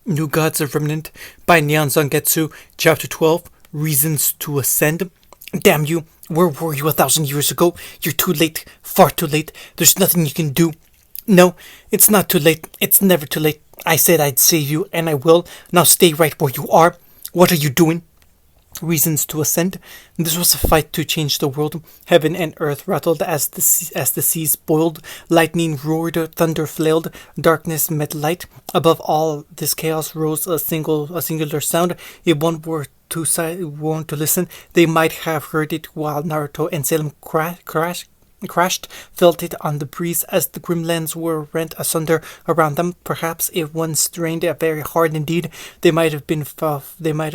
New Gods of Remnant by Neon Zangetsu, Chapter 12, Reasons to Ascend. Damn you, where were you 1,000 years ago? You're too late, far too late. There's nothing you can do. No, it's not too late. It's never too late. I said I'd save you, and I will. Now stay right where you are. What are you doing? Reasons to ascend. This was a fight to change the world. Heaven and earth rattled as the seas boiled. Lightning roared, thunder flailed, darkness met light. Above all this chaos rose a singular sound. If one were to listen, they might have heard it while Naruto and Salem crashed, felt it on the breeze as the grimlands were rent asunder around them. Perhaps if one strained very hard indeed, they might have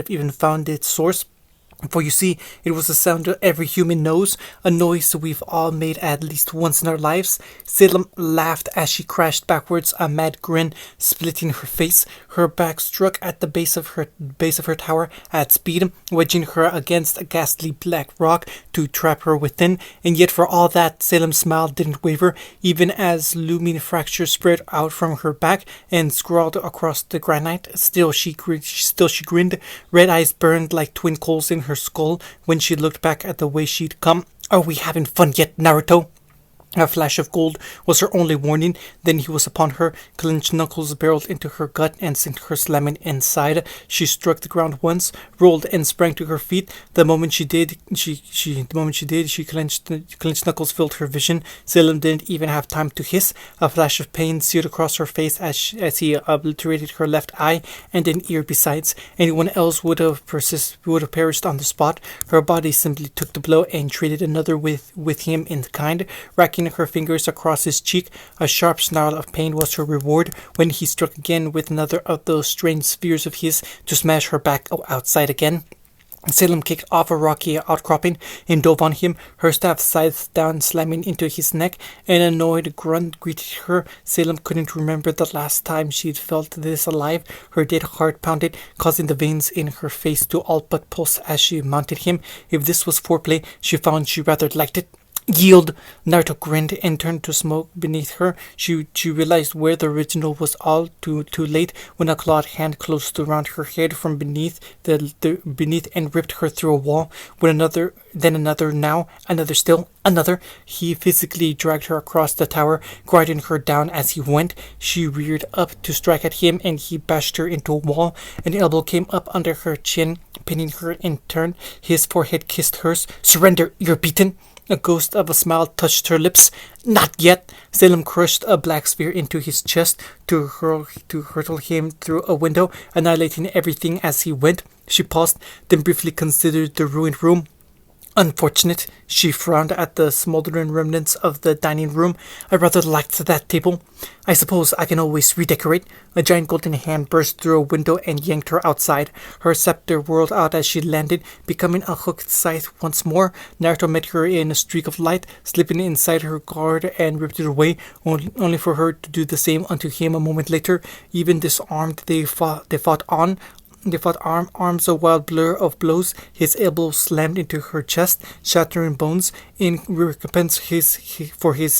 even found its source. For you see, it was a sound every human knows, a noise we've all made at least once in our lives. Salem laughed as she crashed backwards, a mad grin splitting her face. Her back struck at the base of her tower at speed, wedging her against a ghastly black rock to trap her within. And yet, for all that, Salem's smile didn't waver, even as looming fractures spread out from her back and scrawled across the granite. Still she grinned. Red eyes burned like twin coals in her skull when she looked back at the way she'd come. Are we having fun yet, Naruto? A flash of gold was her only warning. Then he was upon her. Clenched knuckles barreled into her gut and sent her slamming inside. She struck the ground once, rolled and sprang to her feet. The moment she did, clenched knuckles filled her vision. Salem didn't even have time to hiss. A flash of pain seared across her face as he obliterated her left eye and an ear besides. Anyone else would have perished on the spot. Her body simply took the blow and traded another with him in kind, racking her fingers across his cheek. A sharp snarl of pain was her reward when he struck again with another of those strange spheres of his to smash her back outside again. Salem kicked off a rocky outcropping and dove on him, her staff scythed down, slamming into his neck. An annoyed grunt greeted her. Salem couldn't remember the last time she'd felt this alive. Her dead heart pounded, causing the veins in her face to all but pulse as she mounted him. If this was foreplay, she found she rather liked it. Yield! Naruto grinned and turned to smoke beneath her. She realized where the original was all too late when a clawed hand closed around her head from beneath and ripped her through a wall. Then another, now another still, another. He physically dragged her across the tower, grinding her down as he went. She reared up to strike at him, and he bashed her into a wall. An elbow came up under her chin, pinning her in turn. His forehead kissed hers. Surrender, you're beaten. A ghost of a smile touched her lips. Not yet! Salem crushed a black sphere into his chest to hurtle him through a window, annihilating everything as he went. She paused, then briefly considered the ruined room. Unfortunate. She frowned at the smoldering remnants of the dining room. I rather liked that table. I suppose I can always redecorate. A giant golden hand burst through a window and yanked her outside. Her scepter whirled out as she landed, becoming a hooked scythe once more. Naruto met her in a streak of light, slipping inside her guard and ripped it away, only for her to do the same unto him a moment later. Even disarmed, they fought on. Arms a wild blur of blows. His elbow slammed into her chest, shattering bones. In recompense for his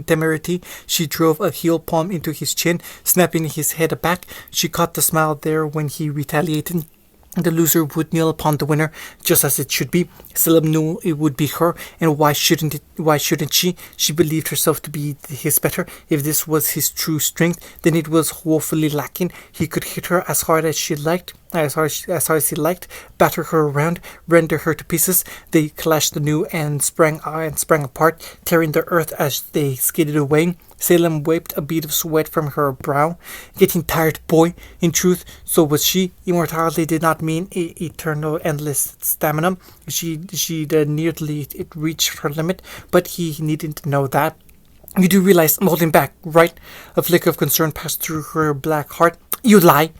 temerity, she drove a heel palm into his chin, snapping his head back. She caught the smile there when he retaliated. The loser would kneel upon the winner, just as it should be. Salem knew it would be her, and why shouldn't she? She believed herself to be his better. If this was his true strength, then it was woefully lacking. He could hit her as hard as he liked, batter her around, render her to pieces. They clashed anew and sprang apart, tearing the earth as they skidded away. Salem wiped a bead of sweat from her brow. Getting tired, boy. In truth, so was she. Immortality did not mean eternal, endless stamina. She'd nearly reached her limit, but he needn't know that. You do realize I'm holding back, right? A flicker of concern passed through her black heart. You lie.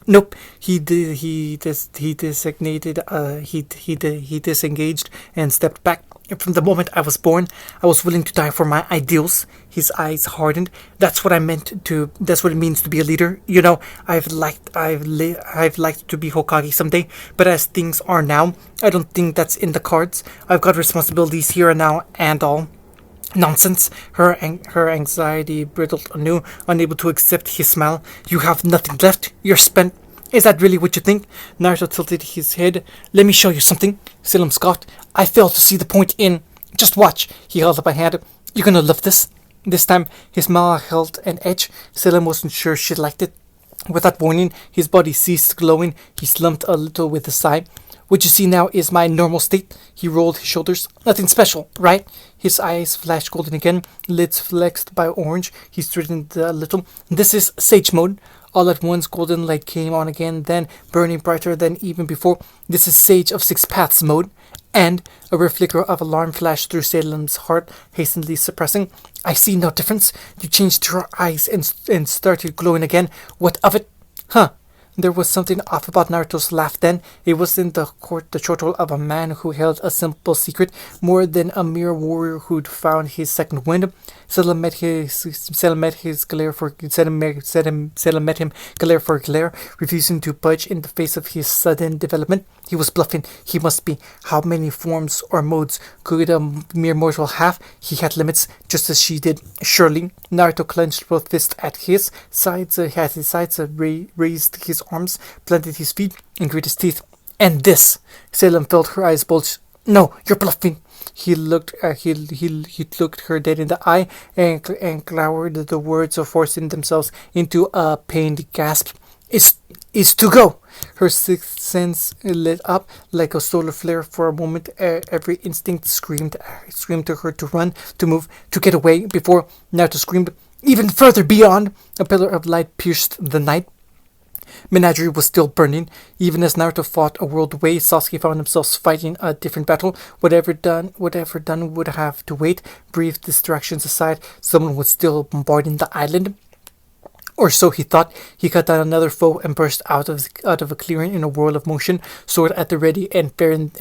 Nope. He disengaged and stepped back. From the moment I was born, I was willing to die for my ideals. His eyes hardened. That's what it means to be a leader. You know, I've liked to be Hokage someday, but as things are now, I don't think that's in the cards. I've got responsibilities here and now and all. Nonsense. Her anxiety brittled anew, unable to accept his smile. You have nothing left. You're spent. Is that really what you think? Naruto tilted his head. Let me show you something. Salem scoffed. I fail to see the point in. Just watch. He held up a hand. You're gonna love this. This time, his smile held an edge. Salem wasn't sure she liked it. Without warning, his body ceased glowing. He slumped a little with a sigh. What you see now is my normal state. He rolled his shoulders. Nothing special, right? His eyes flashed golden again, lids flexed by orange. He straightened a little. This is Sage Mode. All at once, golden light came on again, then burning brighter than even before. This is Sage of Six Paths Mode. And a rare flicker of alarm flashed through Salem's heart, hastily suppressing. I see no difference. You changed her eyes and started glowing again. What of it? Huh. There was something off about Naruto's laugh then. It wasn't the chortle of a man who held a simple secret, more than a mere warrior who'd found his second wind. Selim met him glare for glare, refusing to budge in the face of his sudden development. He was bluffing. He must be. How many forms or modes could a mere mortal have? He had limits, just as she did. Surely. Naruto clenched both fists at his sides, raised his arms, planted his feet, and gritted his teeth. And this. Salem felt her eyes bulge. No, you're bluffing. He looked her dead in the eye and glowered, the words of forcing themselves into a pained gasp. Is to go. Her sixth sense lit up like a solar flare for a moment. Every instinct screamed to her to run, to move, to get away. Before Naruto screamed, even further beyond. A pillar of light pierced the night. Menagerie was still burning. Even as Naruto fought a world away, Sasuke found himself fighting a different battle. Whatever done would have to wait. Brief distractions aside, someone was still bombarding the island. Or so he thought. He cut down another foe and burst out of a clearing in a whirl of motion, sword at the ready and fearing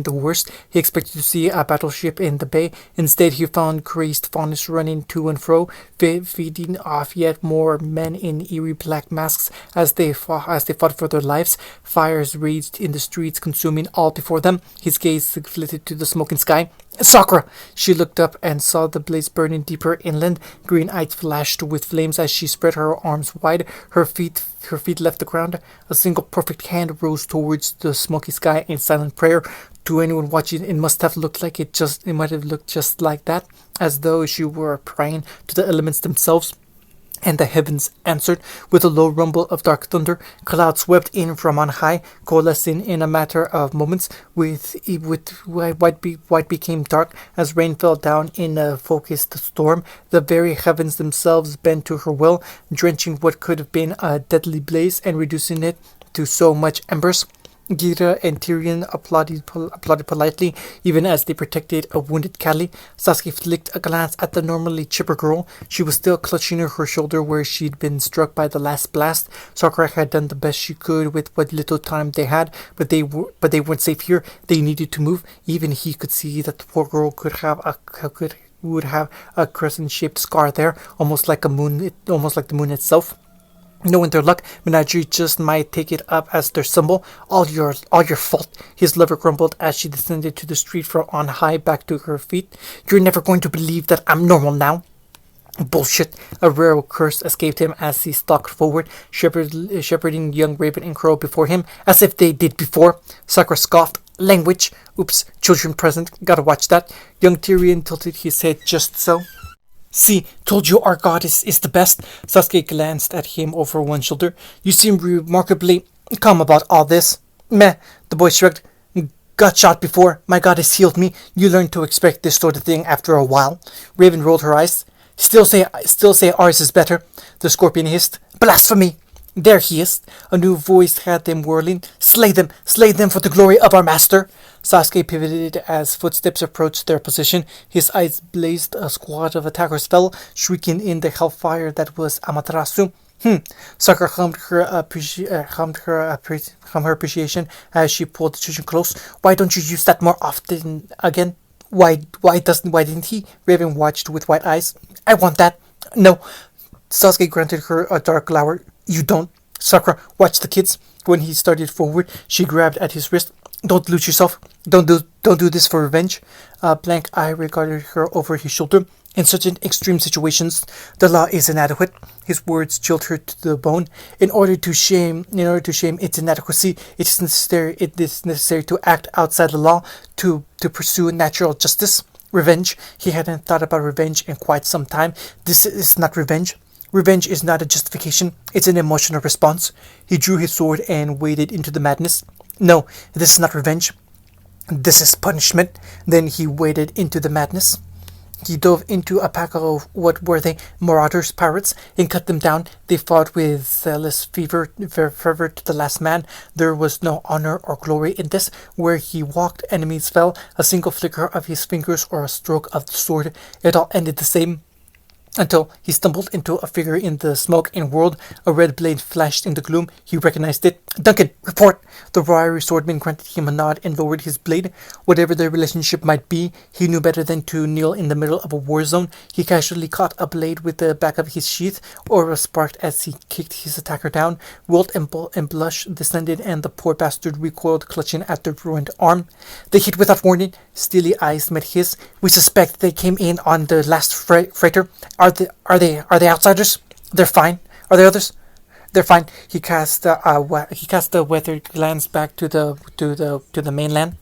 the worst. He expected to see a battleship in the bay. Instead, he found crazed faunus running to and fro, feeding off yet more men in eerie black masks as they fought for their lives. Fires raged in the streets, consuming all before them. His gaze flitted to the smoking sky. Sakura! She looked up and saw the blaze burning deeper inland. Green eyes flashed with flames as she spread her arms wide. Her feet left the ground. A single perfect hand rose towards the smoky sky in silent prayer. To anyone watching, it might have looked just like that, as though she were praying to the elements themselves. And the heavens answered with a low rumble of dark thunder. Clouds swept in from on high, coalescing in a matter of moments. White became dark as rain fell down in a focused storm. The very heavens themselves bent to her will, drenching what could have been a deadly blaze and reducing it to so much embers. Gira and Tyrion applauded politely, even as they protected a wounded Kali. Sasuke flicked a glance at the normally chipper girl. She was still clutching her shoulder where she'd been struck by the last blast. Sakura had done the best she could with what little time they had, but they weren't safe here. They needed to move. Even he could see that the poor girl would have a crescent-shaped scar there, almost like the moon itself. Knowing their luck, Menagerie just might take it up as their symbol. All your fault, his lover grumbled as she descended to the street from on high back to her feet. You're never going to believe that I'm normal now. Bullshit. A rare curse escaped him as he stalked forward, shepherding young Raven and Crow before him, as if they did before. Sakura scoffed. Language. Oops, children present. Gotta watch that. Young Tyrion tilted his head just so. See, told you our goddess is the best. Sasuke glanced at him over one shoulder. You seem remarkably calm about all this. Meh, the boy shrugged. Got shot before. My goddess healed me. You learn to expect this sort of thing after a while. Raven rolled her eyes. Still say ours is better. The scorpion hissed. Blasphemy! There he is. A new voice had them whirling. Slay them for the glory of our master. Sasuke pivoted as footsteps approached their position. His eyes blazed. A squad of attackers fell, shrieking in the hellfire that was Amaterasu. Sakura hummed her appreciation as she pulled the children close. Why don't you use that more often again? Why didn't he? Raven watched with wide eyes. I want that. No. Sasuke granted her a dark glower. You don't. Sakura, watch the kids. When he started forward, she grabbed at his wrist. Don't lose yourself. Don't do this for revenge. A blank eye regarded her over his shoulder. In such an extreme situations, the law is inadequate. His words chilled her to the bone. In order to shame its inadequacy, it is necessary to act outside the law, to pursue natural justice. Revenge. He hadn't thought about revenge in quite some time. This is not revenge. Revenge is not a justification, it's an emotional response. He drew his sword and waded into the madness. No, this is not revenge. This is punishment. Then he waded into the madness. He dove into a pack of, what were they, marauders, pirates, and cut them down. They fought with zealous fervor to the last man. There was no honor or glory in this. Where he walked, enemies fell. A single flicker of his fingers or a stroke of the sword, it all ended the same. Until he stumbled into a figure in the smoke and whirled. A red blade flashed in the gloom. He recognized it. "Duncan, report!" The wiry swordman granted him a nod and lowered his blade. Whatever their relationship might be, he knew better than to kneel in the middle of a war zone. He casually caught a blade with the back of his sheath. Aura sparked as he kicked his attacker down. Wilt and blush descended, and the poor bastard recoiled, clutching at the ruined arm. They hit without warning. Steely eyes met his. "We suspect they came in on the last freighter. Are they outsiders? They're fine. Are there others? They're fine." He cast a weathered glance back to the mainland.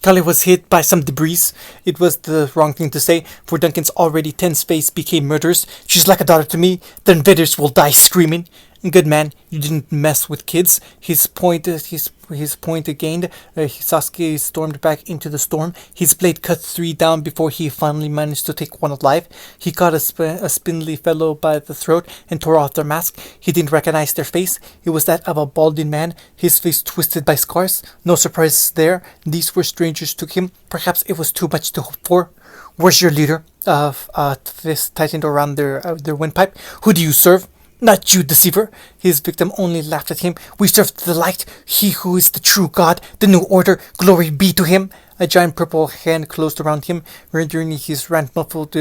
Kali was hit by some debris. It was the wrong thing to say, for Duncan's already tense face became murderous. "She's like a daughter to me. The invaders will die screaming." "Good man, you didn't mess with kids." His point gained. Sasuke stormed back into the storm. His blade cut 3 down before he finally managed to take one alive. He caught a spindly fellow by the throat and tore off their mask. He didn't recognize their face. It was that of a balding man, his face twisted by scars. No surprise there. These were strangers to him. Perhaps it was too much to hope for. "Where's your leader?" Fist tightened around their windpipe. "Who do you serve?" "Not you, deceiver." His victim only laughed at him. "We serve the light, he who is the true God, the new order. Glory be to him." A giant purple hand closed around him, rendering his rant muffled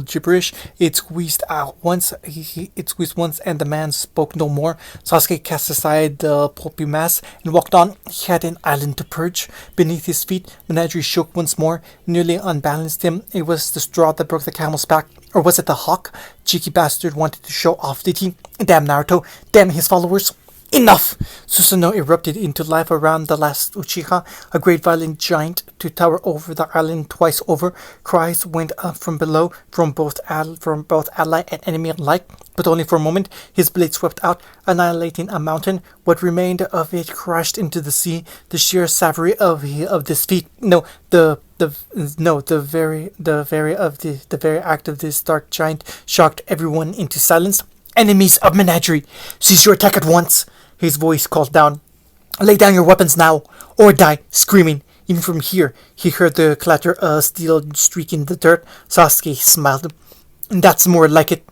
gibberish. It squeezed out once. It squeezed once, and the man spoke no more. Sasuke cast aside the pulpy mass and walked on. He had an island to purge. Beneath his feet, Menagerie shook once more, nearly unbalanced him. It was the straw that broke the camel's back. Or was it the hawk? Cheeky bastard wanted to show off, did he? Damn Naruto. Damn his followers. "Enough!" Susanoo erupted into life around the last Uchiha, a great violent giant to tower over the island twice over. Cries went up from below, from both ally and enemy alike, but only for a moment. His blade swept out, annihilating a mountain. What remained of it crashed into the sea. The sheer savagery of this feat. No, the very act of this dark giant shocked everyone into silence. "Enemies of Menagerie, cease your attack at once!" His voice called down. "Lay down your weapons now, or die screaming." Even from here, he heard the clatter of steel streaking the dirt. Sasuke smiled. "That's more like it."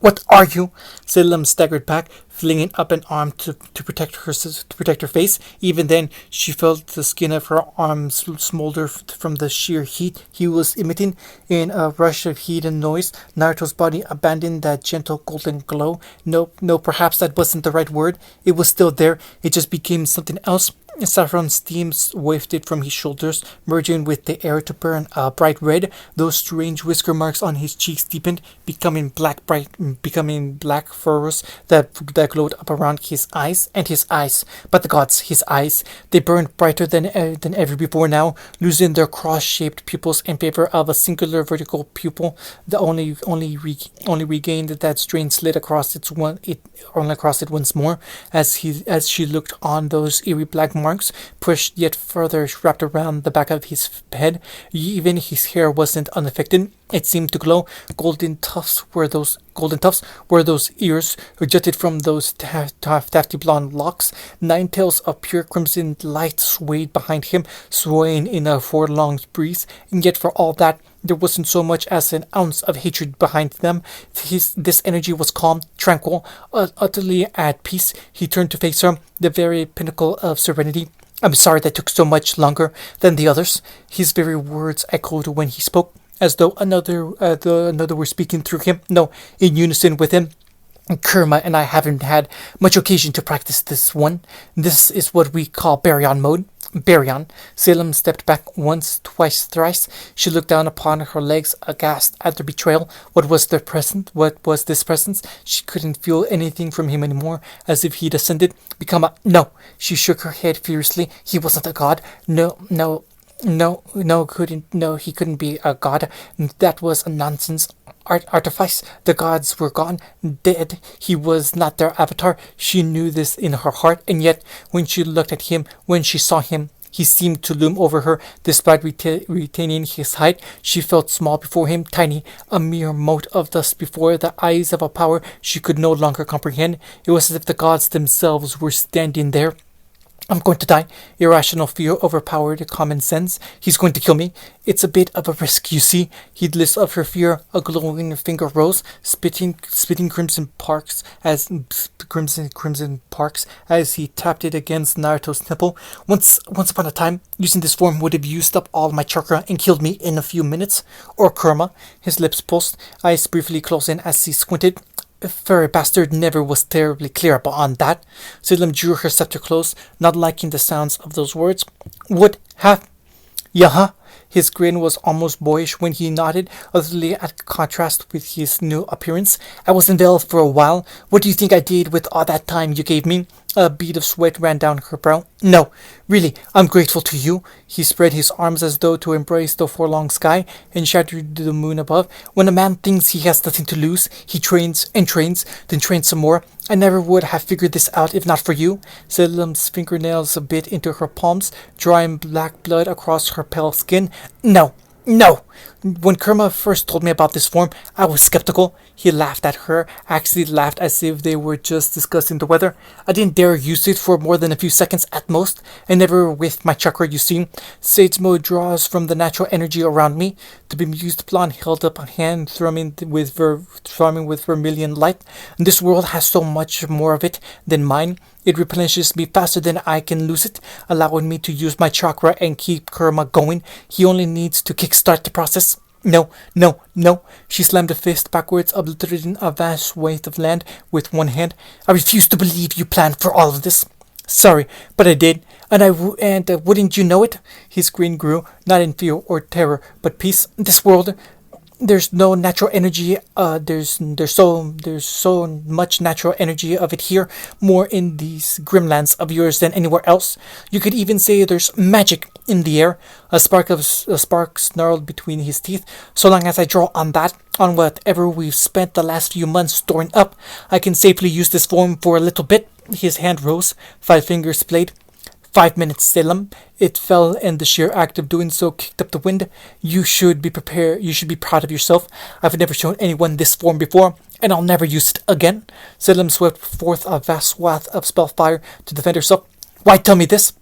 "What are you?" Salem staggered back, flinging up an arm to protect her face. Even then, she felt the skin of her arm smolder from the sheer heat he was emitting. In a rush of heat and noise, Naruto's body abandoned that gentle golden glow. No, perhaps that wasn't the right word. It was still there. It just became something else. Saffron steam wafted from his shoulders, merging with the air to burn bright red. Those strange whisker marks on his cheeks deepened, becoming black furrows that glowed up around his eyes. And his eyes, but the gods, his eyes, they burned brighter than ever before now, losing their cross-shaped pupils in favor of a singular vertical pupil that only regained that strange slit across it once more. As she looked on, those eerie black marks pushed yet further, wrapped around the back of his head. Even his hair wasn't unaffected. It seemed to glow. Golden tufts were those ears, jutted from those tafty blonde locks. 9 tails of pure crimson light swayed behind him, swaying in a forlorn breeze. And yet, for all that, there wasn't so much as an ounce of hatred behind them. This energy was calm, tranquil, utterly at peace. He turned to face her, the very pinnacle of serenity. "I'm sorry that took so much longer than the others." His very words echoed when he spoke, as though another were speaking through him. No, in unison with him. "Kurama and I haven't had much occasion to practice this one. This is what we call Baryon mode." Baryon. Salem stepped back once, twice, thrice. She looked down upon her legs, aghast at their betrayal. What was their present? What was this presence? She couldn't feel anything from him anymore, as if he'd ascended, become a... No! She shook her head fiercely. He wasn't a god. No, no, no, he couldn't be a god. That was a nonsense. Artifice. The gods were gone, dead. He was not their avatar. She knew this in her heart, and yet, when she looked at him, when she saw him, he seemed to loom over her. Despite retaining his height, she felt small before him, tiny, a mere mote of dust before the eyes of a power she could no longer comprehend. It was as if the gods themselves were standing there. I'm going to die. Irrational fear overpowered common sense. He's going to kill me. It's a bit of a risk, you see. Heedless of her fear, a glowing finger rose, spitting crimson parks as he tapped it against Naruto's temple. Once upon a time, using this form would have used up all my chakra and killed me in a few minutes. Or Kurama. His lips pulsed, eyes briefly closing as he squinted. Furry bastard never was terribly clear on that. Salem drew her scepter close, not liking the sounds of those words. Would have... Yeah. His grin was almost boyish when he nodded, utterly at contrast with his new appearance. I was in Vale for a while. What do you think I did with all that time you gave me? A bead of sweat ran down her brow. No, really, I'm grateful to you. He spread his arms as though to embrace the forlorn sky and shadowed the moon above. When a man thinks he has nothing to lose, he trains and trains, then trains some more. I never would have figured this out if not for you. Salem's fingernails bit into her palms, drawing black blood across her pale skin. No. When Kurama first told me about this form, I was skeptical. He laughed at her, actually laughed as if they were just discussing the weather. I didn't dare use it for more than a few seconds at most, and never with my chakra, you see. Satsumo draws from the natural energy around me. The bemused blonde held up a hand, thrumming with vermilion light. This world has so much more of it than mine. It replenishes me faster than I can lose it, allowing me to use my chakra and keep Kurama going. He only needs to kickstart the process. No. She slammed a fist backwards, obliterating a vast swathe of land with one hand. I refuse to believe you planned for all of this. Sorry, but I did. And wouldn't you know it? His grin grew, not in fear or terror, but peace. This world... There's no natural energy. There's so much natural energy of it here, more in these grimlands of yours than anywhere else. You could even say there's magic in the air. A spark snarled between his teeth. So long as I draw on whatever we've spent the last few months storing up, I can safely use this form for a little bit. His hand rose, 5 fingers played. 5 minutes, Salem. It fell, and the sheer act of doing so kicked up the wind. You should be prepared. You should be proud of yourself. I've never shown anyone this form before, and I'll never use it again. Salem swept forth a vast swath of spell fire to defend herself. Why tell me this?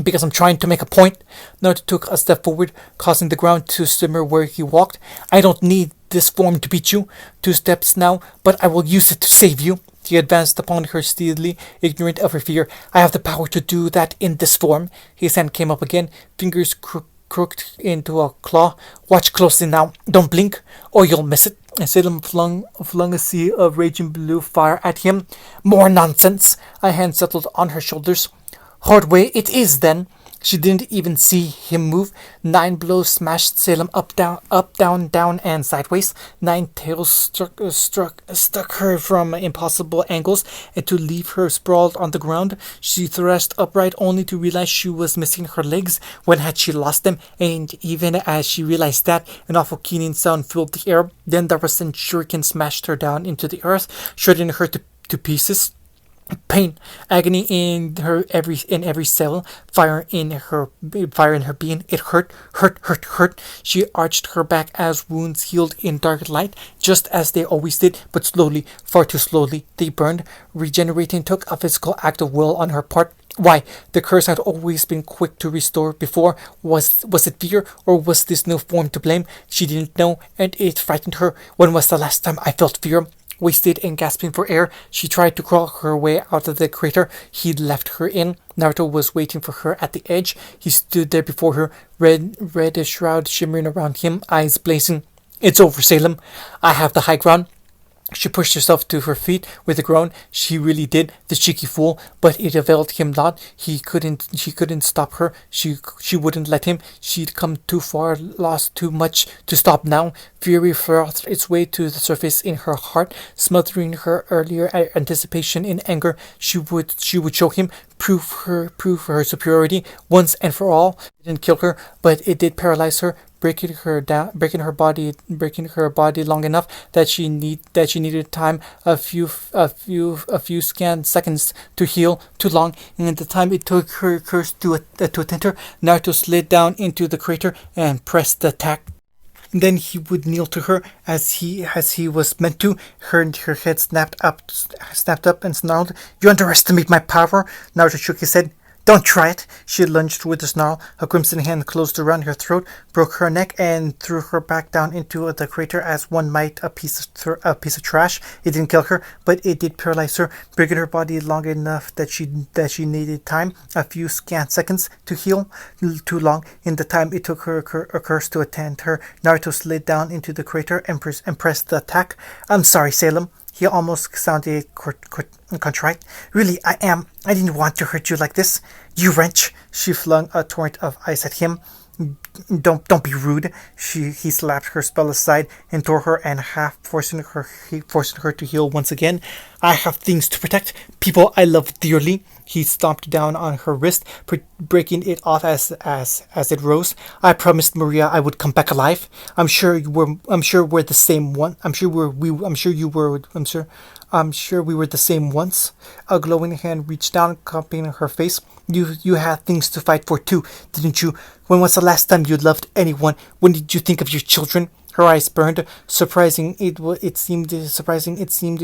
Because I'm trying to make a point. Naruto took a step forward, causing the ground to simmer where he walked. I don't need this form to beat you. 2 steps now, but I will use it to save you. He advanced upon her steadily, ignorant of her fear. I have the power to do that in this form. His hand came up again, fingers crooked into a claw. Watch closely now. Don't blink, or you'll miss it. And Salem flung a sea of raging blue fire at him. More nonsense. A hand settled on her shoulders. Hard way it is, then. She didn't even see him move. 9 blows smashed Salem up, down, and sideways. 9 tails stuck her from impossible angles, and to leave her sprawled on the ground. She thrust upright only to realize she was missing her legs. When had she lost them? And even as she realized that, an awful keening sound filled the air. Then the rusted shuriken smashed her down into the earth, shredding her to pieces. Pain, agony in every cell, fire in her being. It hurt. She arched her back as wounds healed in dark light, just as they always did, but slowly, far too slowly, they burned. Regenerating took a physical act of will on her part. Why? The curse had always been quick to restore before. Was it fear, or was this new form to blame? She didn't know, and it frightened her. When was the last time I felt fear? Wasted and gasping for air, she tried to crawl her way out of the crater he'd left her in. Naruto was waiting for her at the edge. He stood there before her, red shroud shimmering around him, eyes blazing. It's over, Salem. I have the high ground. She pushed herself to her feet with a groan. She really did, the cheeky fool, but it availed him not. She couldn't stop her. She wouldn't let him. She'd come too far, lost too much to stop now. Fury frothed its way to the surface in her heart, smothering her earlier anticipation in anger. She would show him, prove her superiority once and for all. It didn't kill her, but it did paralyze her, breaking her body long enough that she needed time, a few scant seconds to heal. Too long, and the time it took her curse to attend her, Naruto slid down into the crater and pressed the attack. And then he would kneel to her as he was meant to. Her head snapped up and snarled, "You underestimate my power." Naruto shook his head. "Don't try it." She lunged with a snarl. A crimson hand closed around her throat, broke her neck, and threw her back down into the crater as one might a piece of trash. It didn't kill her, but it did paralyze her, breaking her body long enough that she needed time, a few scant seconds, to heal. Too long. In the time it took her a curse to attend her, Naruto slid down into the crater and pressed the attack. "I'm sorry, Salem." He almost sounded contrite. "Really, I am. I didn't want to hurt you like this. You wretch!" She flung a torrent of ice at him. Don't be rude." He slapped her spell aside and tore her in half, forcing her to heal once again. "I have things to protect, people I love dearly." He stomped down on her wrist, breaking it off as it rose. "I promised Maria I would come back alive. I'm sure we're the same one. I'm sure we were the same once." A glowing hand reached down, cupping her face. You had things to fight for too, didn't you? When was the last time you loved anyone? When did you think of your children?" Her eyes burned. It seemed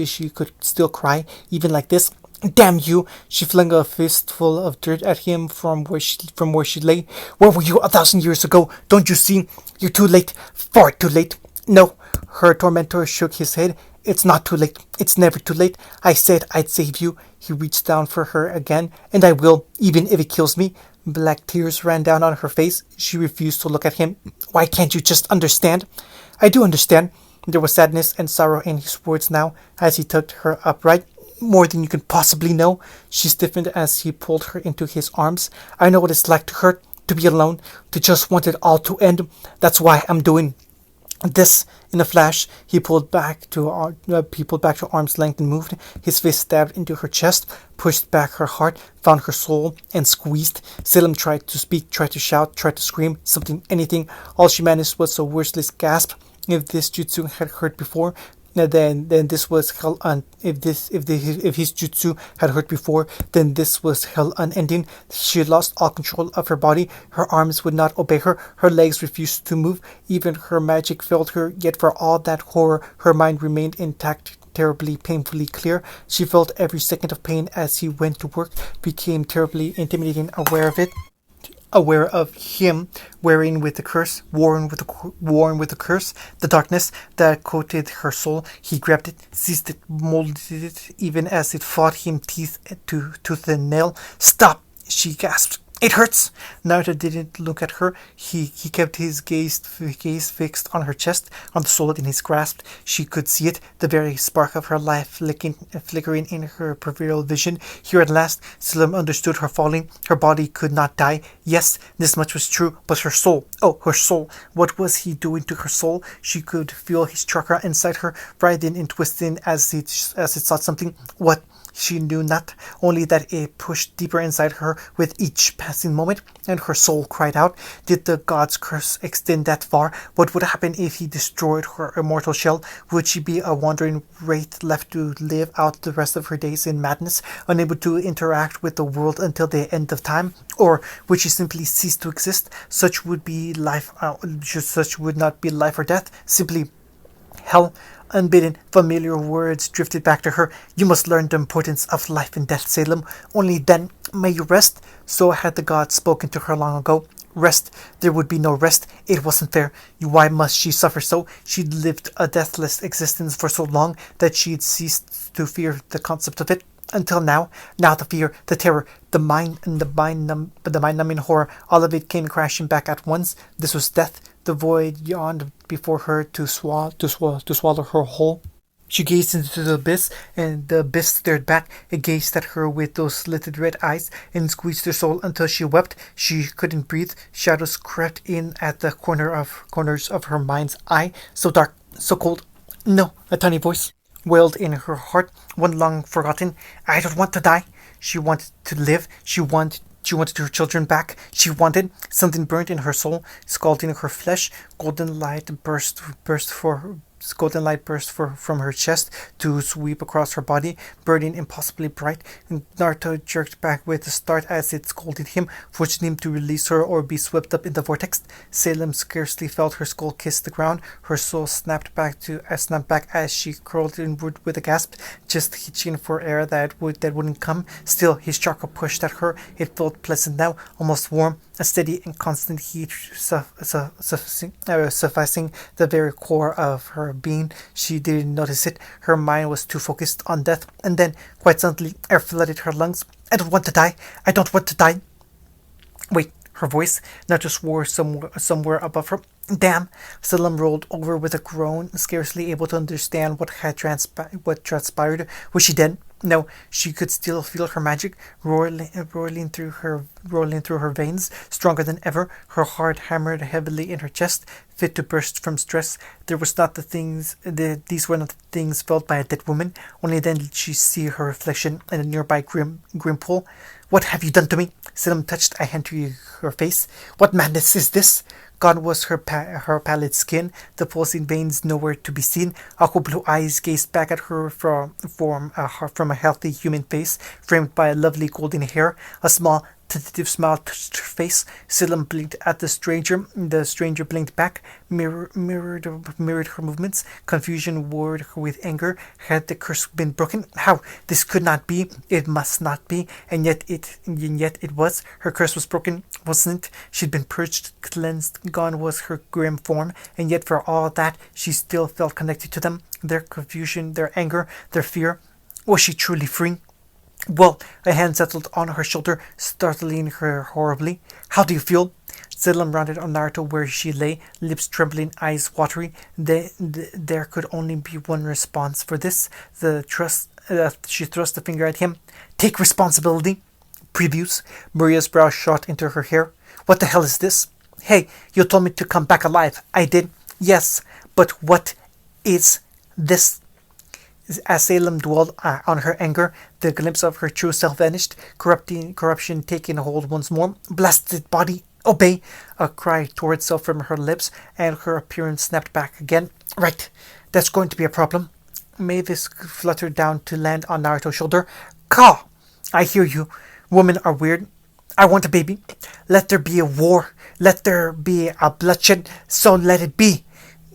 she could still cry, even like this. "Damn you!" She flung a fistful of dirt at him from where she lay. "Where were you 1,000 years ago? Don't you see? You're too late. Far too late." "No." Her tormentor shook his head. "It's not too late. It's never too late. I said I'd save you." He reached down for her again. "And I will, even if it kills me." Black tears ran down on her face. She refused to look at him. "Why can't you just understand?" "I do understand." There was sadness and sorrow in his words now, as he tugged her upright. "More than you can possibly know." She stiffened as he pulled her into his arms. "I know what it's like to hurt, to be alone, to just want it all to end. That's why I'm doing this." In a flash, he pulled back to arm's length and moved. His fist stabbed into her chest, pushed back her heart, found her soul, and squeezed. Salem tried to speak, tried to shout, tried to scream, something, anything. All she managed was a wordless gasp. If this jutsu had hurt before, then this was hell if his jutsu had hurt before, then this was hell unending. She lost all control of her body. Her arms would not obey her. Her legs refused to move. Even her magic failed her. Yet for all that horror, her mind remained intact, terribly, painfully clear. She felt every second of pain as he went to work, became terribly intimidating, aware of him worn with the curse, the darkness that coated her soul. He grabbed it, seized it, molded it, even as it fought him tooth and nail. "Stop!" she gasped. "It hurts." Naruto didn't look at her. He kept his gaze fixed on her chest, on the soul in his grasp. She could see it, the very spark of her life flickering in her peripheral vision. Here at last, Salem understood her falling. Her body could not die. Yes, this much was true, but her soul. Oh, her soul. What was he doing to her soul? She could feel his chakra inside her, writhing and twisting as it sought something. What? She knew not, only that it pushed deeper inside her with each passing moment, and her soul cried out. Did the god's curse extend that far? What would happen if he destroyed her immortal shell? Would she be a wandering wraith left to live out the rest of her days in madness, unable to interact with the world until the end of time? Or would she simply cease to exist? Such would not be life or death, simply hell. Unbidden, familiar words drifted back to her. "You must learn the importance of life and death, Salem. Only then may you rest." So had the gods spoken to her long ago. Rest. There would be no rest. It wasn't fair. Why must she suffer so? She'd lived a deathless existence for so long that she'd ceased to fear the concept of it. Until now. Now the fear, the terror, the mind-numbing horror, all of it came crashing back at once. This was death. The void yawned before her to swallow her whole. She gazed into the abyss, and the abyss stared back. It gazed at her with those slitted red eyes and squeezed her soul until she wept. She couldn't breathe. Shadows crept in at the corners of her mind's eye. So dark, so cold. No, a tiny voice wailed in her heart, one long forgotten. I don't want to die. She wanted to live. She wanted her children back. She wanted something burnt in her soul, scalding her flesh. Golden light burst from her chest to sweep across her body, burning impossibly bright. Naruto jerked back with a start as it scolded him, forcing him to release her or be swept up in the vortex. Salem scarcely felt her skull kiss the ground. Her soul snapped back as she curled inward with a gasp, just hitching for air that wouldn't come. Still, his chakra pushed at her. It felt pleasant now, almost warm, a steady and constant heat sufficing the very core of her being. She didn't notice it. Her mind was too focused on death. And then, quite suddenly, air flooded her lungs. I don't want to die. I don't want to die. Wait, her voice not just swore somewhere above her. Damn! Selim rolled over with a groan, scarcely able to understand what transpired. Was she dead? No, she could still feel her magic rolling through her veins, stronger than ever. Her heart hammered heavily in her chest, fit to burst from stress. These were not the things felt by a dead woman. Only then did she see her reflection in a nearby grim pool. What have you done to me? Selim touched a hand to her face. What madness is this? Gone was her pallid skin, the pulsing veins nowhere to be seen. Aqua blue eyes gazed back at her from a healthy human face, framed by a lovely golden hair. A small, tentative smile touched her face. Selim blinked at the stranger. The stranger blinked back, mirrored her movements. Confusion warred her with anger. Had the curse been broken? How? This could not be. It must not be. And yet it was. Her curse was broken, wasn't it? She'd been purged, cleansed. Gone was her grim form. And yet for all that, she still felt connected to them. Their confusion, their anger, their fear. Was she truly free? Well, a hand settled on her shoulder, startling her horribly. How do you feel? Selim rounded on Naruto where she lay, lips trembling, eyes watery. There could only be one response for this. She thrust a finger at him. Take responsibility. Previews. Maria's brow shot into her hair. What the hell is this? Hey, you told me to come back alive. I did. Yes, but what is this? As Salem dwelled on her anger, the glimpse of her true self vanished, corruption taking hold once more. Blasted body, obey! A cry tore itself from her lips, and her appearance snapped back again. Right, that's going to be a problem. Mavis fluttered down to land on Naruto's shoulder. Caw! I hear you. Women are weird. I want a baby. Let there be a war. Let there be a bloodshed. So let it be.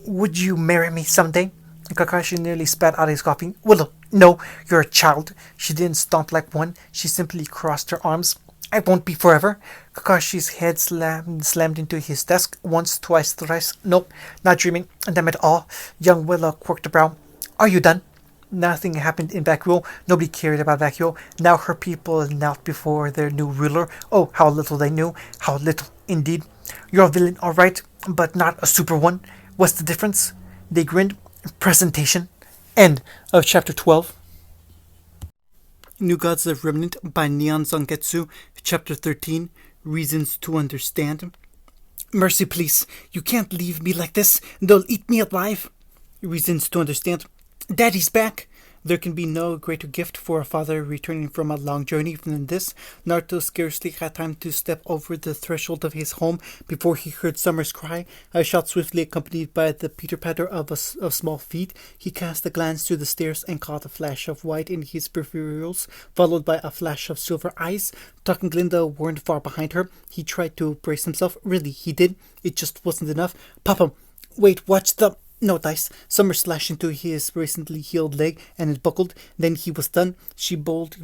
Would you marry me someday? Kakashi nearly spat out his coffee. Willow, no, you're a child. She didn't stomp like one. She simply crossed her arms. I won't be forever. Kakashi's head slammed into his desk once, twice, thrice. Nope, not dreaming. Damn it all. Young Willow quirked a brow. Are you done? Nothing happened in Bakuo. Nobody cared about Bakuo. Now her people knelt before their new ruler. Oh, how little they knew. How little, indeed. You're a villain, all right, but not a super one. What's the difference? They grinned. Presentation. End of chapter 12. New Gods of Remnant by Neon Zangetsu. Chapter 13. Reasons to Understand. Mercy, please. You can't leave me like this. They'll eat me alive. Reasons to Understand. Daddy's back. There can be no greater gift for a father returning from a long journey than this. Naruto scarcely had time to step over the threshold of his home before he heard Summer's cry, a shout swiftly accompanied by the pitter-patter of small feet. He cast a glance to the stairs and caught a flash of white in his peripherals, followed by a flash of silver eyes. Tuck and Glinda weren't far behind her. He tried to brace himself. Really, he did. It just wasn't enough. Papa, wait, watch the... No dice. Summer slashed into his recently healed leg, and it buckled. Then he was done. She bowled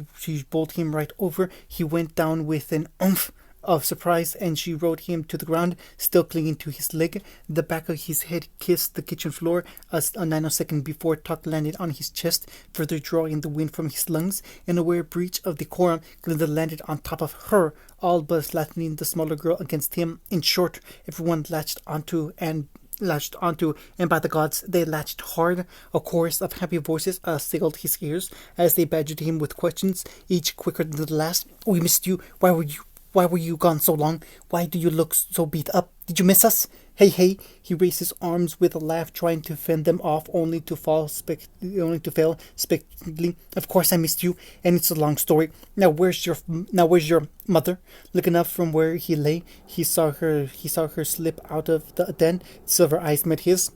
him right over. He went down with an oomph of surprise, and she rode him to the ground, still clinging to his leg. The back of his head kissed the kitchen floor a nanosecond before Tuck landed on his chest, further drawing the wind from his lungs. In a weird breach of decorum, Glinda landed on top of her, all but flattening the smaller girl against him. In short, everyone latched onto and latched onto, and by the gods, they latched hard. A chorus of happy voices assailed his ears as they badgered him with questions, each quicker than the last. We missed you. Why were you gone so long? Why do you look so beat up? Did you miss us? Hey, hey! He raised his arms with a laugh, trying to fend them off, only to fail spectacularly. Of course, I missed you, and it's a long story. Where's your mother? Looking up from where he lay, he saw her slip out of the den. Silver eyes met his.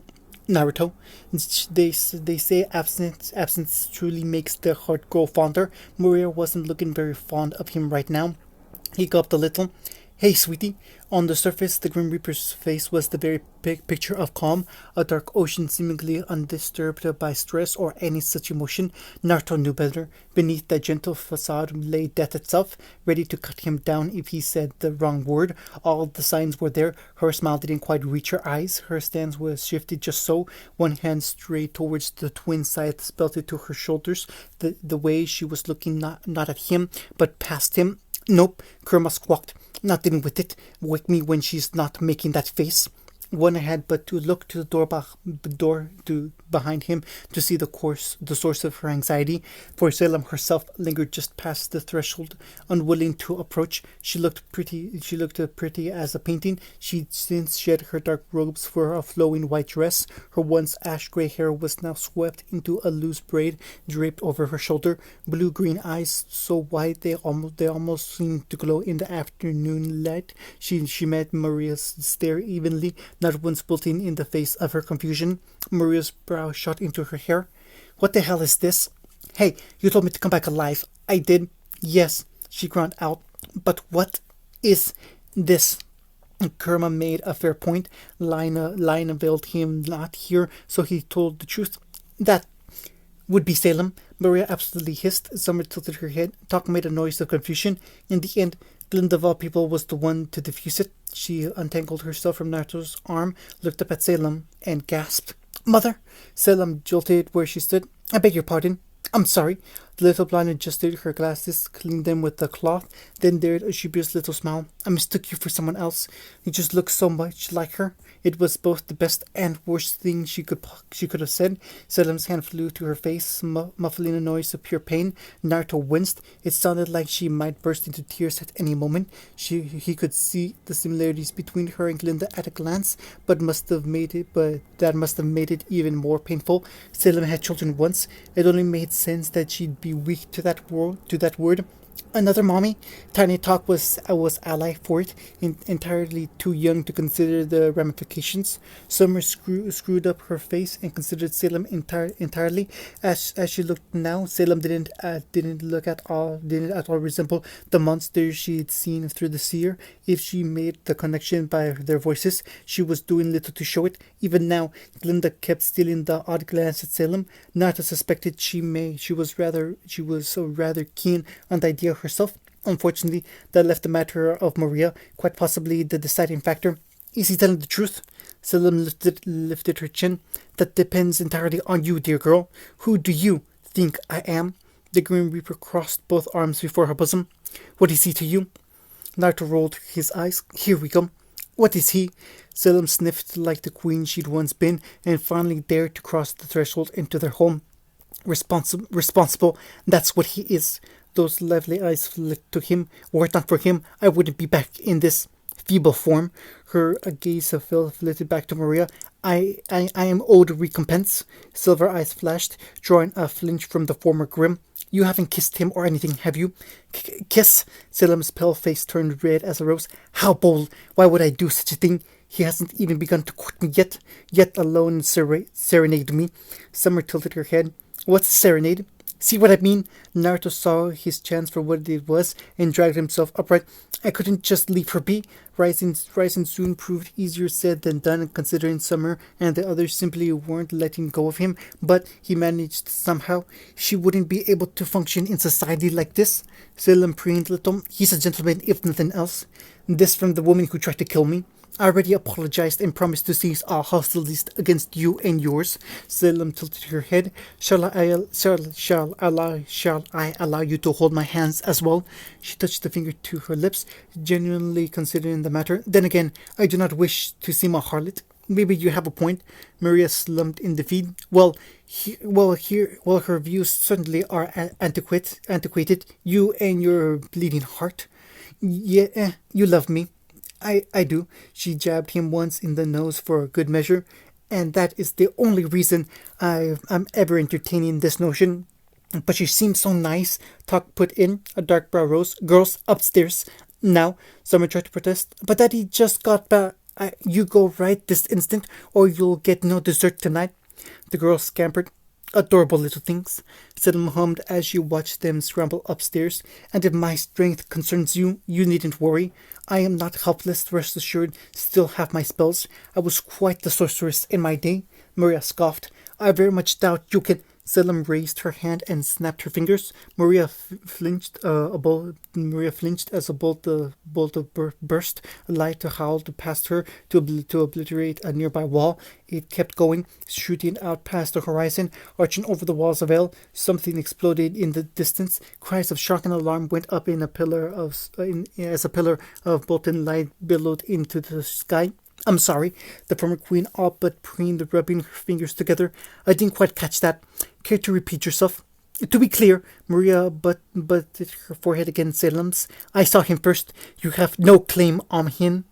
Naruto. They say absence truly makes the heart grow fonder. Maria wasn't looking very fond of him right now. He gulped a little. Hey, sweetie. On the surface, the Grim Reaper's face was the very picture of calm, a dark ocean seemingly undisturbed by stress or any such emotion. Naruto knew better. Beneath that gentle facade lay death itself, ready to cut him down if he said the wrong word. All the signs were there. Her smile didn't quite reach her eyes. Her stance was shifted just so, one hand straight towards the twin scythes belted to her shoulders, the way she was looking not at him, but past him. Nope, Kurama squawked. Not dealing with it. Wake me when she's not making that face. One had but to look to the door behind him to see the source of her anxiety. For Salem herself lingered just past the threshold, unwilling to approach. She looked pretty as a painting. She'd since shed her dark robes for a flowing white dress. Her once ash-gray hair was now swept into a loose braid draped over her shoulder. Blue-green eyes, so wide they almost seemed to glow in the afternoon light. She met Maria's stare evenly, not once wilting in the face of her confusion. Maria's brow shot into her hair. What the hell is this? Hey, you told me to come back alive. I did. Yes, she groaned out. But what is this? Kurama made a fair point. Line availed him not here, so he told the truth. That would be Salem. Maria absolutely hissed. Summer tilted her head. Talk made a noise of confusion. In the end, Glinda of all people was the one to diffuse it. She untangled herself from Naruto's arm, looked up at Salem, and gasped. Mother! Salem jolted where she stood. I beg your pardon. I'm sorry. The little blonde adjusted her glasses, cleaned them with a cloth, then dared a dubious little smile. I mistook you for someone else. You just look so much like her. It was both the best and worst thing she could have said. Salem's hand flew to her face, muffling a noise of pure pain. Naruto winced. It sounded like she might burst into tears at any moment. He could see the similarities between her and Glinda at a glance, but that must have made it even more painful. Salem had children once. It only made sense that she'd be weak to that word. Another mommy? Tiny Talk was ally for it, entirely too young to consider the ramifications. Summer screwed up her face and considered Salem entirely. As she looked now, Salem didn't at all resemble the monster she'd seen through the seer. If she made the connection by their voices, she was doing little to show it. Even now, Glinda kept stealing the odd glance at Salem. Not suspected she was rather keen on the idea herself. Unfortunately, that left the matter of Maria quite possibly the deciding factor. Is he telling the truth? Salem lifted her chin. That depends entirely on you, dear girl. Who do you think I am? The Grim Reaper crossed both arms before her bosom. What is he to you? Naruto rolled his eyes. Here we go. What is he? Salem sniffed like the queen she'd once been, and finally dared to cross the threshold into their home. Responsible, that's what he is. Those lively eyes flicked to him. Were it not for him, I wouldn't be back in this feeble form. Her gaze flitted back to Maria. I am owed recompense. Silver eyes flashed, drawing a flinch from the former grim. You haven't kissed him or anything, have you? Kiss? Salem's pale face turned red as a rose. How bold! Why would I do such a thing? He hasn't even begun to court me yet alone serenade me. Summer tilted her head. What's a serenade? See what I mean? Naruto saw his chance for what it was and dragged himself upright. I couldn't just leave her be. Rising soon proved easier said than done, considering Summer and the others simply weren't letting go of him, but he managed somehow. She wouldn't be able to function in society like this. Salem preened little. He's a gentleman if nothing else. This from the woman who tried to kill me. I already apologized and promised to cease all hostilities against you and yours. Salem tilted her head. Shall I allow you to hold my hands as well? She touched the finger to her lips, genuinely considering the matter. Then again, I do not wish to seem a harlot. Maybe you have a point. Maria slumped in defeat. Well, her views certainly are antiquated. You and your bleeding heart. Yeah, you love me. I do. She jabbed him once in the nose for good measure, and that is the only reason I'm ever entertaining this notion. But she seems so nice. Talk put in. A dark brow rose. Girls, upstairs. Now, Summer tried to protest, but Daddy just got back. You go right this instant, or you'll get no dessert tonight. The girls scampered. Adorable little things, Salem hummed as she watched them scramble upstairs. And if my strength concerns you, you needn't worry. I am not helpless, rest assured, still have my spells. I was quite the sorceress in my day. Maria scoffed. I very much doubt you can. Salem raised her hand and snapped her fingers. Maria flinched as a bolt burst. A light howled past her to obliterate a nearby wall. It kept going, shooting out past the horizon, arching over the walls of El. Something exploded in the distance. Cries of shock and alarm went up as a pillar of molten light billowed into the sky. I'm sorry, the former queen all but preened, rubbing her fingers together. I didn't quite catch that. Care to repeat yourself? To be clear, Maria butted her forehead against Salem's. I saw him first. You have no claim on him.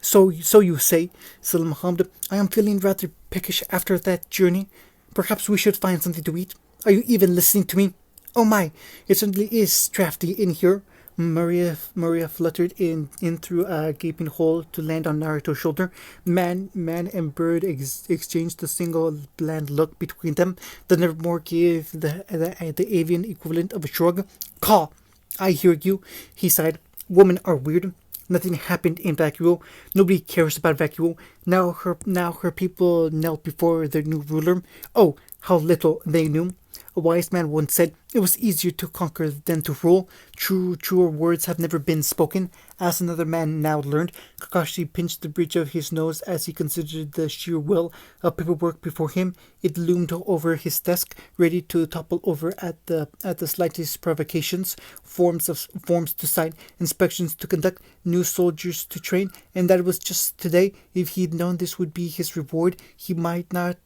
So you say, Salem hummed. I am feeling rather peckish after that journey. Perhaps we should find something to eat. Are you even listening to me? Oh my, it certainly is drafty in here. Maria fluttered in through a gaping hole to land on Naruto's shoulder. Man and bird exchanged a single bland look between them. The Nevermore gave the avian equivalent of a shrug. Call! I hear you, he sighed. Women are weird. Nothing happened in Vacuo. Nobody cares about Vacuo. Now her people knelt before their new ruler. Oh, how little they knew. A wise man once said, it was easier to conquer than to rule. Truer words have never been spoken. As another man now learned, Kakashi pinched the bridge of his nose as he considered the sheer will of paperwork before him. It loomed over his desk, ready to topple over at the slightest provocations. Forms to sign, inspections to conduct, new soldiers to train, and that was just today. If he'd known this would be his reward, he might not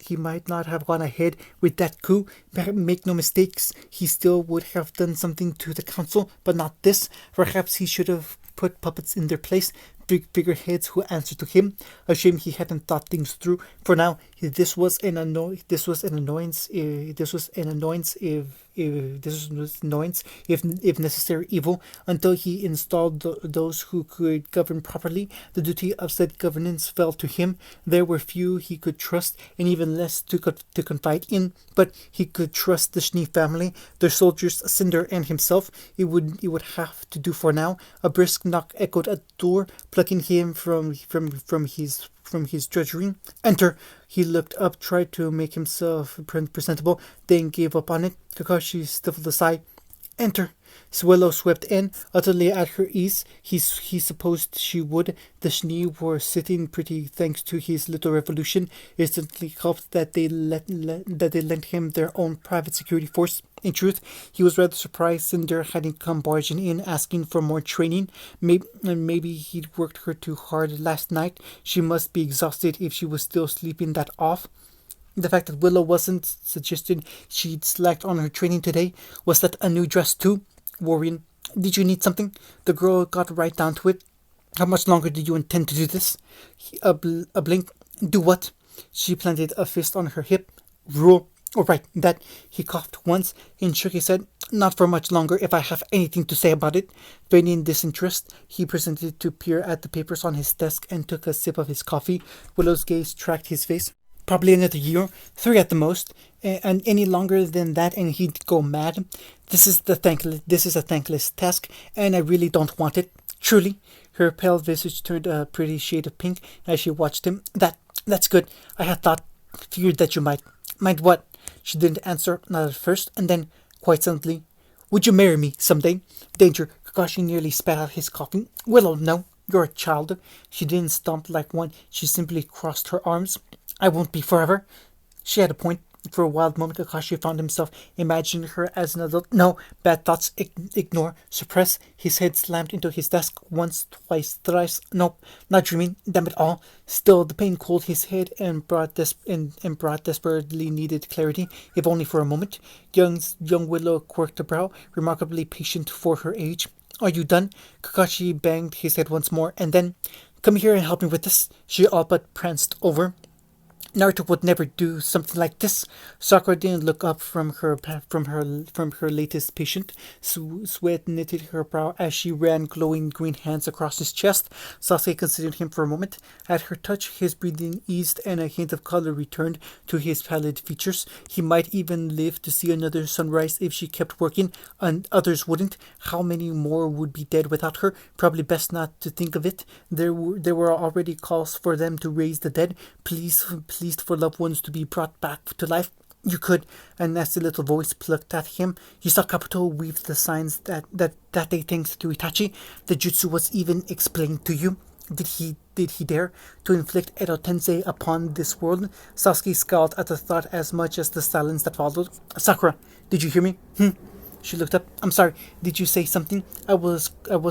have gone ahead with that coup. Make no mistakes, he still would have done something to the council, but not this. Perhaps he should have put puppets in their place, big figureheads who answered to him. A shame he hadn't thought things through. For now, this was an annoyance if necessary evil. Until he installed those who could govern properly, the duty of said governance fell to him. There were few he could trust, and even less to confide in. But he could trust the Schnee family, their soldiers, Cinder, and himself. It would have to do for now. A brisk knock echoed at the door, plucking him from his drudgery. Enter. He looked up, tried to make himself presentable, then gave up on it. Kakashi stifled a sigh. Enter. Swallow swept in, utterly at her ease. He supposed she would. The Schnee were sitting pretty thanks to his little revolution. It certainly helped that they lent him their own private security force. In truth, he was rather surprised Cinder hadn't come barging in asking for more training. Maybe he'd worked her too hard last night. She must be exhausted if she was still sleeping that off. The fact that Willow wasn't suggesting she'd slacked on her training today. Was that a new dress too? Worrying. Did you need something? The girl got right down to it. How much longer do you intend to do this? A blink. Do what? She planted a fist on her hip. Rule. Oh, right, that. He coughed once and shook his head. Not for much longer if I have anything to say about it. Feigning disinterest, he presented to peer at the papers on his desk and took a sip of his coffee. Willow's gaze tracked his face. Probably another year, 3 at the most, and any longer than that and he'd go mad. This is a thankless task, and I really don't want it. Truly. Her pale visage turned a pretty shade of pink as she watched him. That's good. I had feared that you might. Mind what? She didn't answer, not at first, and then, quite suddenly, would you marry me someday? Danger. Kakashi nearly spat out his coffee. Willow, no. You're a child. She didn't stomp like one. She simply crossed her arms. I won't be forever. She had a point. For a wild moment, Kakashi found himself imagining her as an adult. No, bad thoughts. Ignore. Suppress. His head slammed into his desk once, twice, thrice. Nope, not dreaming. Damn it all. Still, the pain cooled his head and brought desperately needed clarity, if only for a moment. Young Willow quirked a brow, remarkably patient for her age. Are you done? Kakashi banged his head once more, and then, come here and help me with this. She all but pranced over. Naruto would never do something like this. Sakura didn't look up from her latest patient. Sweat knitted her brow as she ran glowing green hands across his chest. Sasuke considered him for a moment. At her touch, his breathing eased and a hint of color returned to his pallid features. He might even live to see another sunrise if she kept working, and others wouldn't. How many more would be dead without her? Probably best not to think of it. There were already calls for them to raise the dead. Pleased for loved ones to be brought back to life. You could. A nasty little voice plucked at him. You saw Kabuto weave the signs that day thanks to Itachi. The jutsu was even explained to you. Did he dare to inflict Edo Tensei upon this world? Sasuke scowled at the thought as much as the silence that followed. Sakura, did you hear me? She looked up. I'm sorry. Did you say something? I was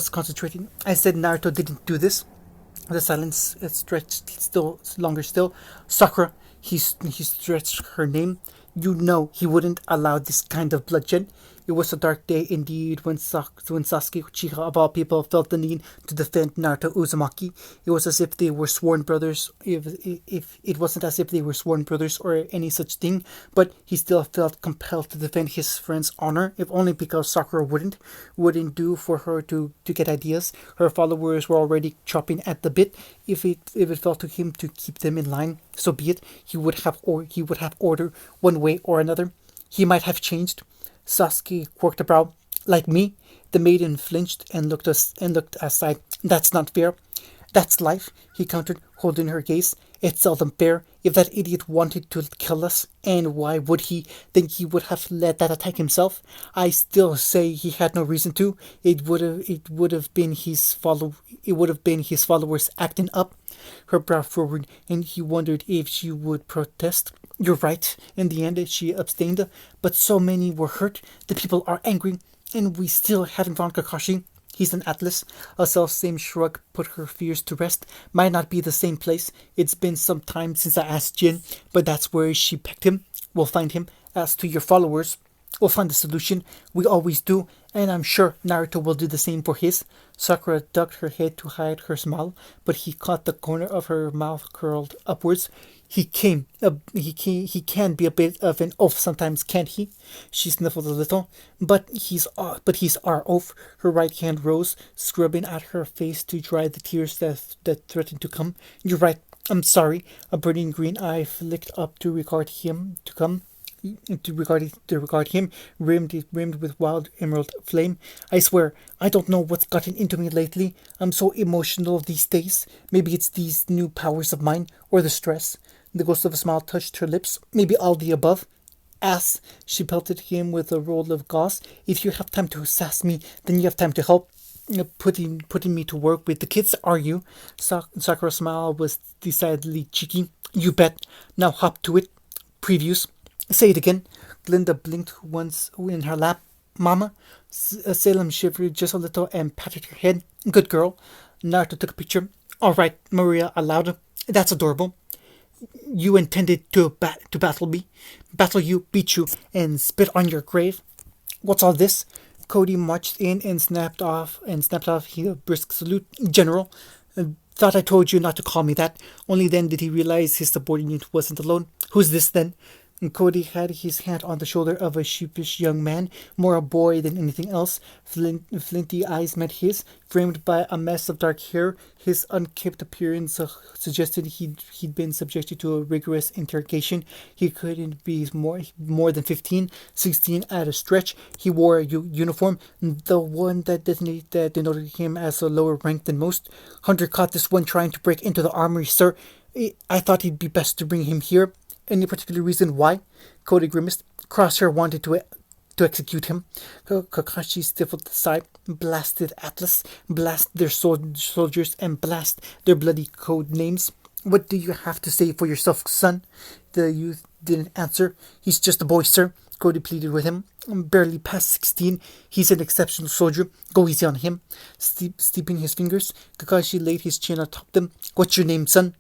concentrating. I said Naruto didn't do this. The silence stretched longer still. Sakura, he stretched her name. You know he wouldn't allow this kind of bloodshed. It was a dark day indeed when Sasuke Uchiha, of all people, felt the need to defend Naruto Uzumaki. It was as if they were sworn brothers. If it wasn't as if they were sworn brothers or any such thing, but he still felt compelled to defend his friend's honor, if only because Sakura wouldn't do for her to get ideas. Her followers were already chopping at the bit. If it fell to him to keep them in line, so be it. He would have order one way or another. He might have changed. Sasuke quirked a brow. Like me? The maiden flinched and looked aside. That's not fair. That's life, he countered, holding her gaze. It's seldom fair. If that idiot wanted to kill us, and why would he? Then he would have led that attack himself. I still say he had no reason to. It would have been his followers acting up. Her brow forward, and he wondered if she would protest. You're right. In the end, she abstained, but so many were hurt. The people are angry, and we still haven't found Kakashi. He's an Atlas. A self-same shrug put her fears to rest. Might not be the same place. It's been some time since I asked Jin, but that's where she pecked him. We'll find him. As to your followers, we'll find the solution. We always do, and I'm sure Naruto will do the same for his. Sakura ducked her head to hide her smile, but he caught the corner of her mouth curled upwards. He can be a bit of an oaf sometimes, can't he? She sniffled a little. But he's our oaf. Her right hand rose, scrubbing at her face to dry the tears that threatened to come. You're right. I'm sorry. A burning green eye flicked up to regard him, rimmed with wild emerald flame. I swear, I don't know what's gotten into me lately. I'm so emotional these days. Maybe it's these new powers of mine, or the stress. The ghost of a smile touched her lips. Maybe all the above. Ass, she pelted him with a roll of gauze. If you have time to sass me, then you have time to help. Putting me to work with the kids, are you? Sakura's smile was decidedly cheeky. You bet. Now hop to it. Previews. Say it again. Glinda blinked once in her lap. Mama? Salem shivered just a little and patted her head. Good girl. Naruto took a picture. All right, Maria aloud. That's adorable. You intended to battle me, battle you, beat you, and spit on your grave. What's all this? Cody marched in and snapped off a brisk salute. General, thought I told you not to call me that. Only then did he realize his subordinate wasn't alone. Who's this then? And Cody had his hand on the shoulder of a sheepish young man, more a boy than anything else. Flinty eyes met his, framed by a mess of dark hair. His unkempt appearance suggested he'd been subjected to a rigorous interrogation. He couldn't be more than 15, 16 at a stretch. He wore a uniform, the one that denoted him as a lower rank than most. Hunter caught this one trying to break into the armory, sir. I thought it'd be best to bring him here. Any particular reason why? Cody grimaced. Crosshair wanted to execute him. Kakashi stifled a sigh. Blasted Atlas. Blast their soldiers and blast their bloody code names. What do you have to say for yourself, son? The youth didn't answer. "He's just a boy, sir," Cody pleaded with him. "Barely past 16. He's an exceptional soldier. Go easy on him." Steeping his fingers, Kakashi laid his chin atop them. "What's your name, son?"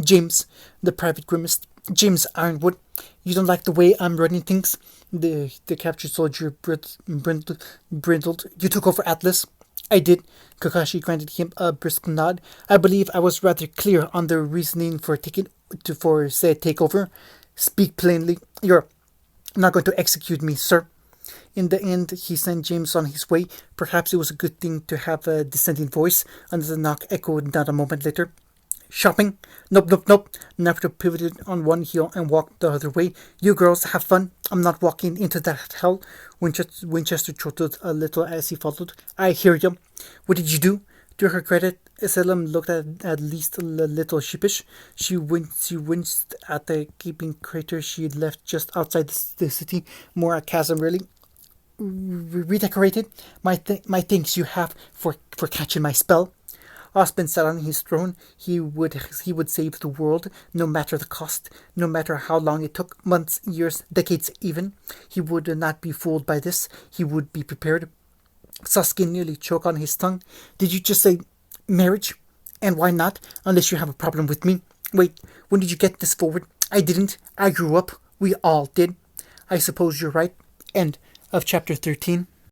"James," the private grimaced. "James Ironwood. You don't like the way I'm running things?" The captured soldier brindled. "You took over Atlas?" "I did." Kakashi granted him a brisk nod. "I believe I was rather clear on the reasoning for said takeover." "Speak plainly." "You're not going to execute me, sir." In the end, he sent James on his way. Perhaps it was a good thing to have a dissenting voice. Another knock echoed not a moment later. "Shopping?" "Nope, nope, nope." Naruto pivoted on one heel and walked the other way. "You girls have fun. I'm not walking into that hell." Winchester chortled a little as he followed. "I hear you. What did you do?" To her credit, Salem looked at least a little sheepish. She winced at the gaping crater she had left just outside the city. More a chasm, really. "Redecorated? My thanks you have for catching my spell." Ospen sat on his throne. He would save the world, no matter the cost, no matter how long it took, months, years, decades even. He would not be fooled by this. He would be prepared. Sasuke nearly choked on his tongue. "Did you just say marriage? And why not, unless you have a problem with me? Wait, when did you get this forward?" "I didn't. I grew up. We all did." "I suppose you're right." End of chapter 13.